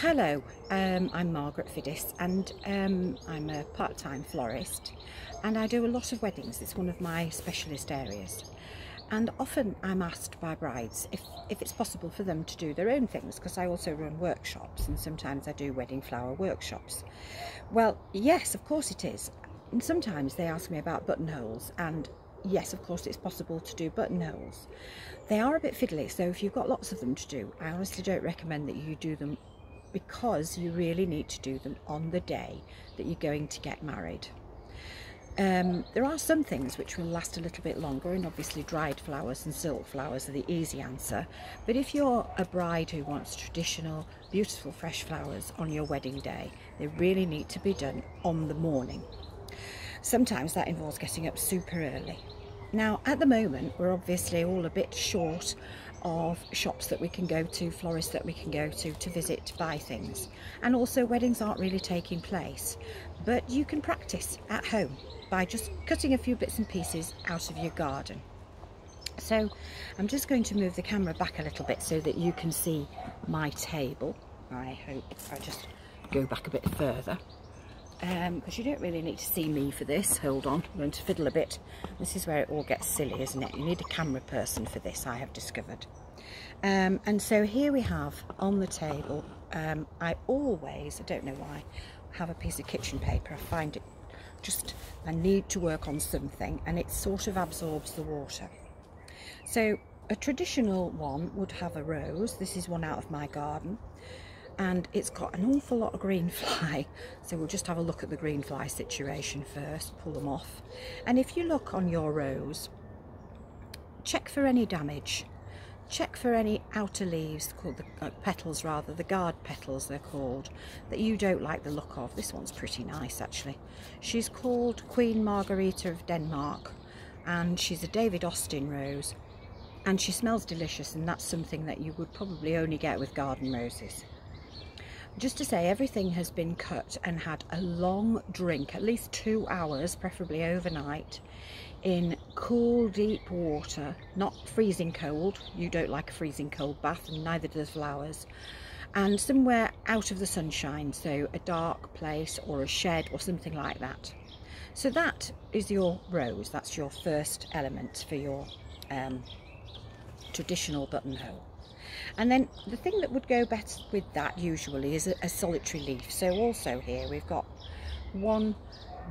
Hello, I'm Margaret Fiddis, and I'm a part-time florist, and I do a lot of weddings. It's one of my specialist areas, and often I'm asked by brides if it's possible for them to do their own things, because I also run workshops and sometimes I do wedding flower workshops. Well, yes, of course it is. And sometimes they ask me about buttonholes, and yes, of course it's possible to do buttonholes. They are a bit fiddly, so if you've got lots of them to do, I honestly don't recommend that you do them, because you really need to do them on the day that you're going to get married. There are some things which will last a little bit longer, and obviously dried flowers and silk flowers are the easy answer. But if you're a bride who wants traditional, beautiful, fresh flowers on your wedding day, they really need to be done on the morning. Sometimes that involves getting up super early. Now, at the moment, we're obviously all a bit short of shops that we can go to, florists that we can go to visit, to buy things. And also weddings aren't really taking place, but you can practice at home by just cutting a few bits and pieces out of your garden. So I'm just going to move the camera back a little bit so that you can see my table. I hope I just go back a bit further, because you don't really need to see me for this. Hold on, I'm going to fiddle a bit. This is where it all gets silly, isn't it? You need a camera person for this, I have discovered. And so here we have on the table, I don't know why, have a piece of kitchen paper. I find it I need to work on something, and it sort of absorbs the water. So a traditional one would have a rose. This is one out of my garden, and it's got an awful lot of green fly, so we'll just have a look at the green fly situation first, pull them off. And if you look on your rose, check for any damage, check for any outer leaves, called the petals rather, the guard petals they're called, that you don't like the look of. This one's pretty nice actually. She's called Queen Margarita of Denmark, and she's a David Austin rose, and she smells delicious, and that's something that you would probably only get with garden roses. Just to say, everything has been cut and had a long drink, at least 2 hours, preferably overnight, in cool, deep water, not freezing cold. You don't like a freezing cold bath, and neither do the flowers. And somewhere out of the sunshine, so a dark place or a shed or something like that. So that is your rose. That's your first element for your traditional buttonhole. And then the thing that would go better with that usually is a solitary leaf. So also here we've got one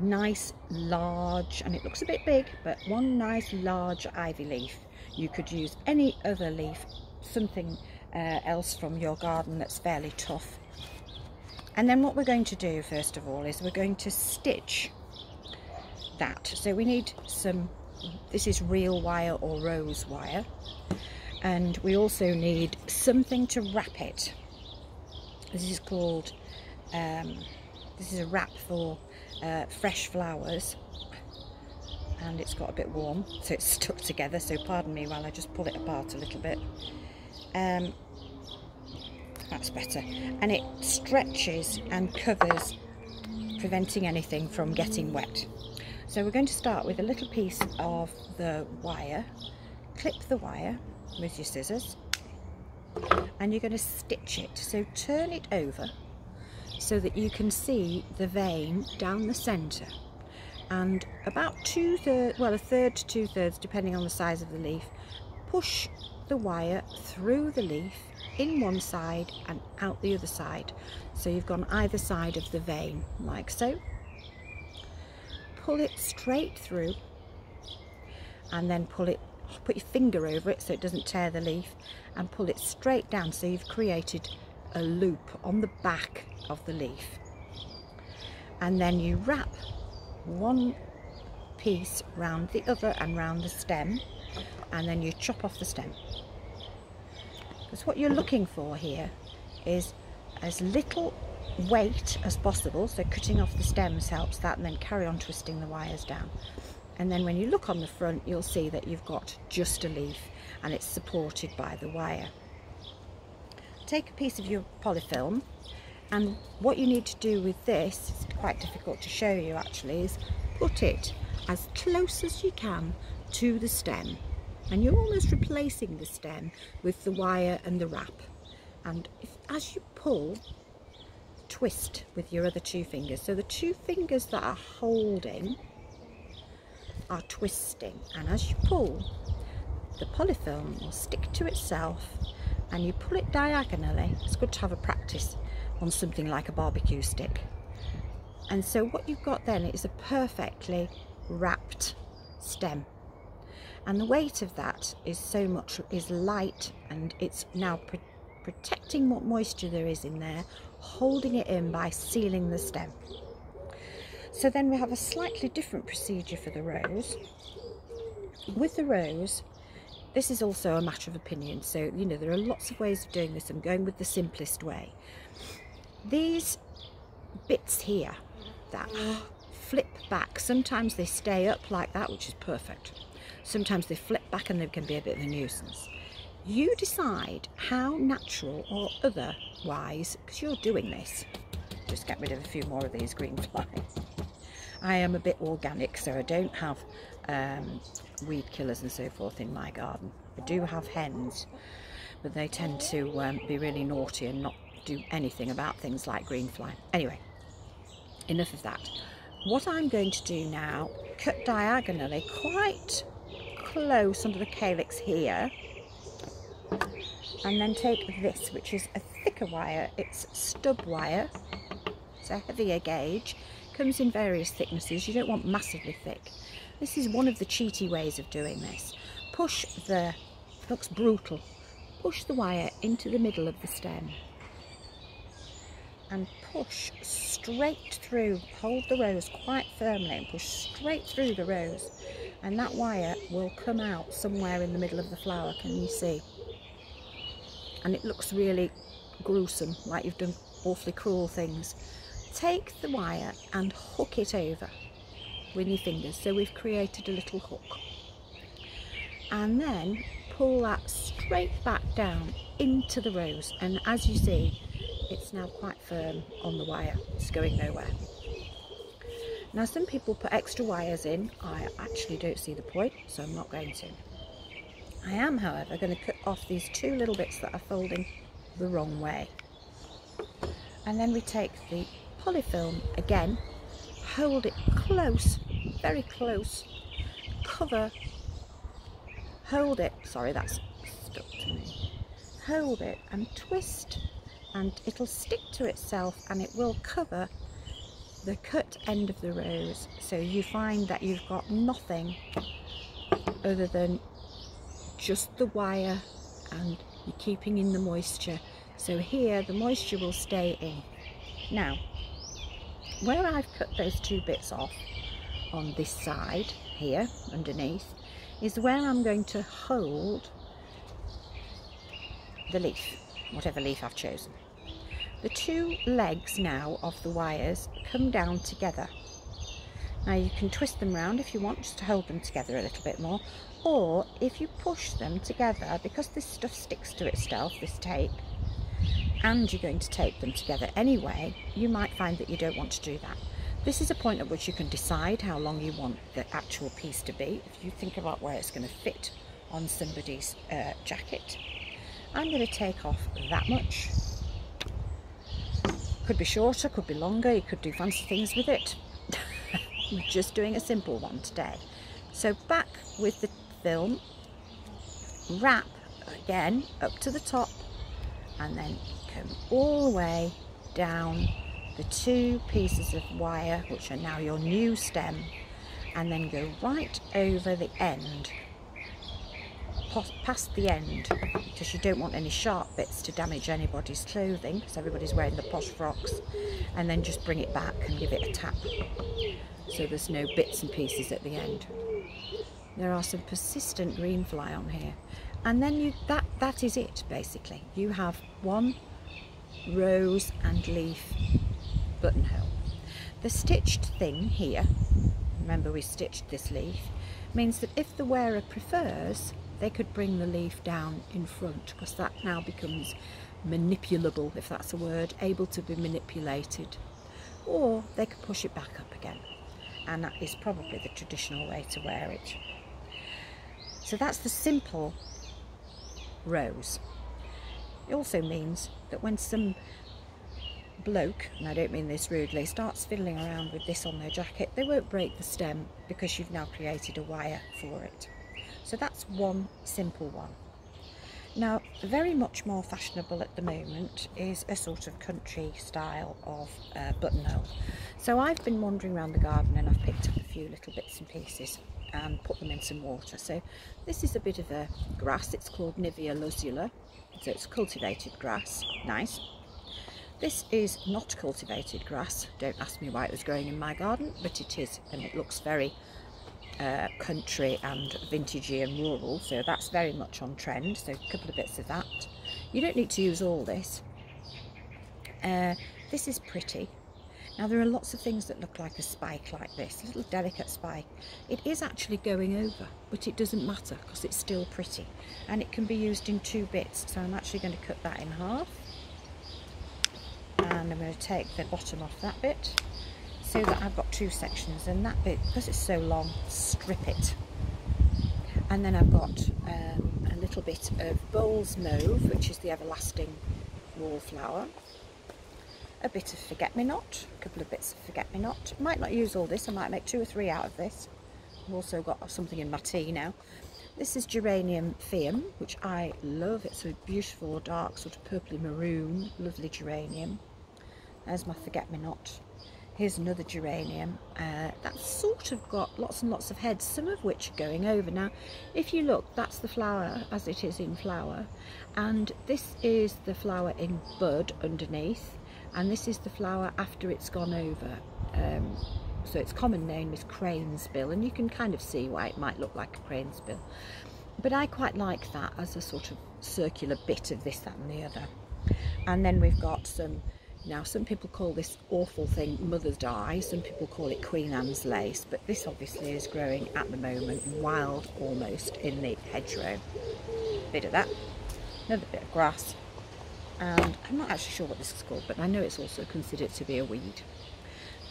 nice large, and it looks a bit big, but one nice large ivy leaf. You could use any other leaf, something else from your garden that's fairly tough. And then what we're going to do first of all is we're going to stitch that. So we need this is real wire or rose wire. And we also need something to wrap it. This is called, this is a wrap for fresh flowers, and it's got a bit warm, so it's stuck together, so pardon me while I just pull it apart a little bit. That's better. And it stretches and covers, preventing anything from getting wet. So we're going to start with a little piece of the wire. Clip the wire with your scissors, and you're going to stitch it. So turn it over so that you can see the vein down the centre, and about a third to 2/3, depending on the size of the leaf, push the wire through the leaf in one side and out the other side, so you've gone either side of the vein, like so. Pull it straight through, and then put your finger over it so it doesn't tear the leaf, and pull it straight down, so you've created a loop on the back of the leaf. And then you wrap one piece round the other and round the stem, and then you chop off the stem. Because what you're looking for here is as little weight as possible, so cutting off the stems helps that, and then carry on twisting the wires down. And then when you look on the front, you'll see that you've got just a leaf, and it's supported by the wire. Take a piece of your polyfilm, and what you need to do with this, it's quite difficult to show you actually, is put it as close as you can to the stem, and you're almost replacing the stem with the wire and the wrap. And as you pull, twist with your other two fingers. So the two fingers that are holding are twisting, and as you pull, the polyfilm will stick to itself, and you pull it diagonally. It's good to have a practice on something like a barbecue stick. And so what you've got then is a perfectly wrapped stem, and the weight of that is light, and it's now protecting what moisture there is in there, holding it in by sealing the stem. So then we have a slightly different procedure for the rose. With the rose, this is also a matter of opinion, so you know there are lots of ways of doing this. I'm going with the simplest way. These bits here that flip back, sometimes they stay up like that, which is perfect. Sometimes they flip back and they can be a bit of a nuisance. You decide how natural or otherwise, because you're doing this. Just get rid of a few more of these green flies. I am a bit organic, so I don't have weed killers and so forth in my garden. I do have hens, but they tend to be really naughty and not do anything about things like green fly. Anyway, enough of that. What I'm going to do now, cut diagonally quite close under the calyx here, and then take this, which is a thicker wire. It's stub wire. It's a heavier gauge. Comes in various thicknesses. You don't want massively thick. This is one of the cheaty ways of doing this. Push the, looks brutal, push the wire into the middle of the stem and push straight through. Hold the rose quite firmly and push straight through the rose, and that wire will come out somewhere in the middle of the flower. Can you see? And it looks really gruesome, like you've done awfully cruel things. Take the wire and hook it over with your fingers, so we've created a little hook, and then pull that straight back down into the rose, and as you see, it's now quite firm on the wire. It's going nowhere. Now some people put extra wires in. I actually don't see the point, so I'm not going to. I am, however, going to cut off these two little bits that are folding the wrong way, and then we take the polyfilm again, hold it close, very close, cover, hold it, sorry that's stuck to me, hold it and twist, and it'll stick to itself and it will cover the cut end of the rose, so you find that you've got nothing other than just the wire, and you're keeping in the moisture. So here the moisture will stay in. Now where I've cut those two bits off on this side here underneath is where I'm going to hold the leaf, whatever leaf I've chosen. The two legs now of the wires come down together. Now you can twist them round if you want, just to hold them together a little bit more, or if you push them together, because this stuff sticks to itself, this tape, and you're going to tape them together anyway, you might find that you don't want to do that. This is a point at which you can decide how long you want the actual piece to be. If you think about where it's going to fit on somebody's jacket, I'm going to take off that much. Could be shorter, could be longer, you could do fancy things with it. I'm just doing a simple one today. So back with the film, wrap again up to the top, and then come all the way down the two pieces of wire, which are now your new stem, and then go right over the end, past the end, because you don't want any sharp bits to damage anybody's clothing, because everybody's wearing the posh frocks, and then just bring it back and give it a tap so there's no bits and pieces at the end. There are some persistent green fly on here, and then that is it basically. You have one rose and leaf buttonhole. The stitched thing here, remember we stitched this leaf, means that if the wearer prefers, they could bring the leaf down in front, because that now becomes manipulable, if that's a word, able to be manipulated, or they could push it back up again, and that is probably the traditional way to wear it. So that's the simple rose. It also means that when some bloke, and I don't mean this rudely, starts fiddling around with this on their jacket, they won't break the stem because you've now created a wire for it. So that's one simple one. Now, very much more fashionable at the moment is a sort of country style of buttonhole. So I've been wandering around the garden and I've picked up a few little bits and pieces and put them in some water. So this is a bit of a grass, it's called Nivea lusula, so it's cultivated grass, nice. This is not cultivated grass, don't ask me why it was growing in my garden, but it is, and it looks very country and vintagey and rural, so that's very much on trend. So a couple of bits of that. You don't need to use all this. This is pretty. Now there are lots of things that look like a spike like this, a little delicate spike. It is actually going over, but it doesn't matter because it's still pretty, and it can be used in two bits. So I'm actually going to cut that in half, and I'm going to take the bottom off that bit, so that I've got two sections, and that bit, because it's so long, strip it. And then I've got a little bit of Bowles Mauve, which is the everlasting wallflower, a bit of forget-me-not, a couple of bits of forget-me-not. Might not use all this, I might make 2 or 3 out of this. I've also got something in my tea now. This is geranium Fium, which I love. It's a beautiful dark sort of purpley maroon, lovely geranium. There's my forget-me-not. Here's another geranium that's sort of got lots and lots of heads, some of which are going over. Now if you look, that's the flower as it is in flower, and this is the flower in bud underneath, and this is the flower after it's gone over. So its common name is crane's bill, and you can kind of see why it might look like a crane's bill, but I quite like that as a sort of circular bit of this, that and the other. And then we've got some, now some people call this awful thing mother's dye, some people call it Queen Anne's lace, but this obviously is growing at the moment wild almost in the hedgerow. Bit of that, another bit of grass, and I'm not actually sure what this is called, but I know it's also considered to be a weed.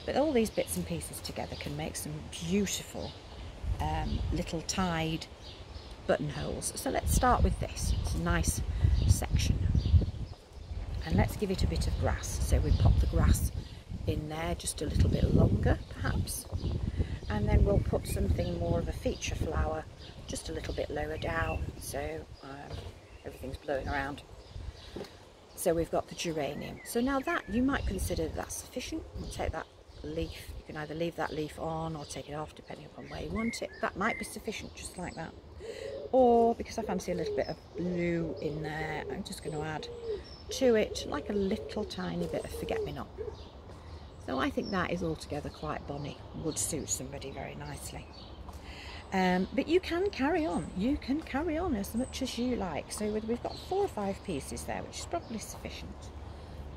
But all these bits and pieces together can make some beautiful little tied buttonholes. So let's start with this. It's a nice section. And let's give it a bit of grass. So we pop the grass in there just a little bit longer perhaps, and then we'll put something more of a feature flower just a little bit lower down, so everything's blowing around. So we've got the geranium. So now that, you might consider that's sufficient. We'll take that leaf, you can either leave that leaf on or take it off depending upon where you want it. That might be sufficient just like that, or because I fancy a little bit of blue in there, I'm just going to add to it like a little tiny bit of forget-me-not. So I think that is altogether quite bonny, would suit somebody very nicely. But you can carry on, as much as you like. So we've got 4 or 5 pieces there, which is probably sufficient.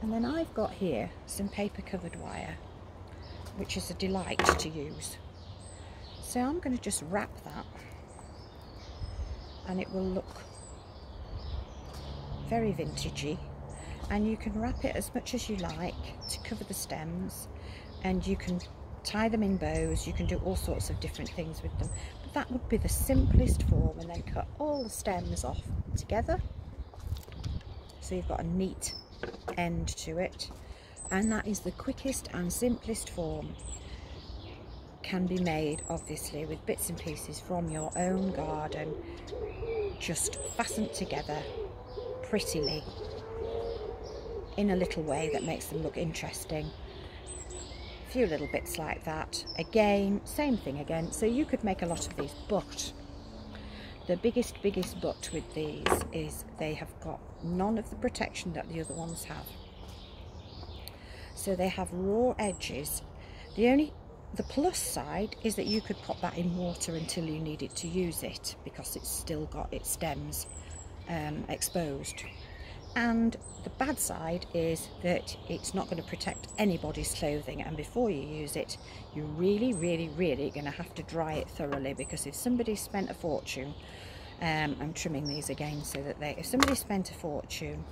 And then I've got here some paper covered wire, which is a delight to use. So I'm going to just wrap that, and it will look very vintagey. And you can wrap it as much as you like to cover the stems, and you can tie them in bows, you can do all sorts of different things with them, but that would be the simplest form. And then cut all the stems off together, so you've got a neat end to it, and that is the quickest and simplest form. Can be made obviously with bits and pieces from your own garden, just fastened together prettily in a little way that makes them look interesting. A few little bits like that. Again, same thing again. So you could make a lot of these, but the biggest but with these is they have got none of the protection that the other ones have. So they have raw edges. The plus side is that you could pop that in water until you need it to use it, because it's still got its stems exposed. And the bad side is that it's not going to protect anybody's clothing, and before you use it, you're really going to have to dry it thoroughly, because if somebody spent a fortune, I'm trimming these again so that if somebody spent a fortune,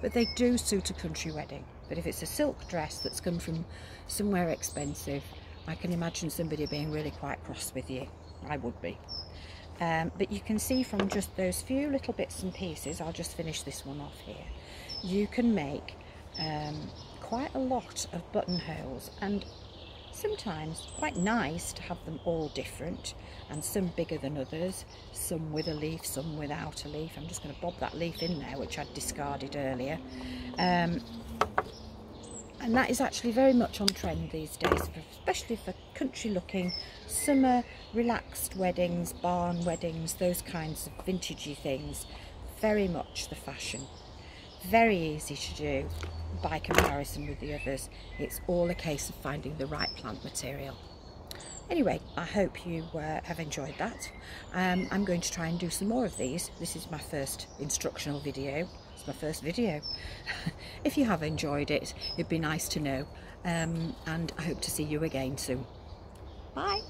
but they do suit a country wedding, but if it's a silk dress that's come from somewhere expensive, I can imagine somebody being really quite cross with you. I would be. But you can see from just those few little bits and pieces, I'll just finish this one off here, you can make quite a lot of buttonholes, and sometimes quite nice to have them all different, and some bigger than others, some with a leaf, some without a leaf. I'm just going to bob that leaf in there which I'd discarded earlier. And that is actually very much on trend these days, especially for country looking, summer relaxed weddings, barn weddings, those kinds of vintagey things. Very much the fashion. Very easy to do by comparison with the others. It's all a case of finding the right plant material. Anyway, I hope you have enjoyed that. I'm going to try and do some more of these. This is my first instructional video. It's my first video. If you have enjoyed it, it'd be nice to know. And I hope to see you again soon. Bye.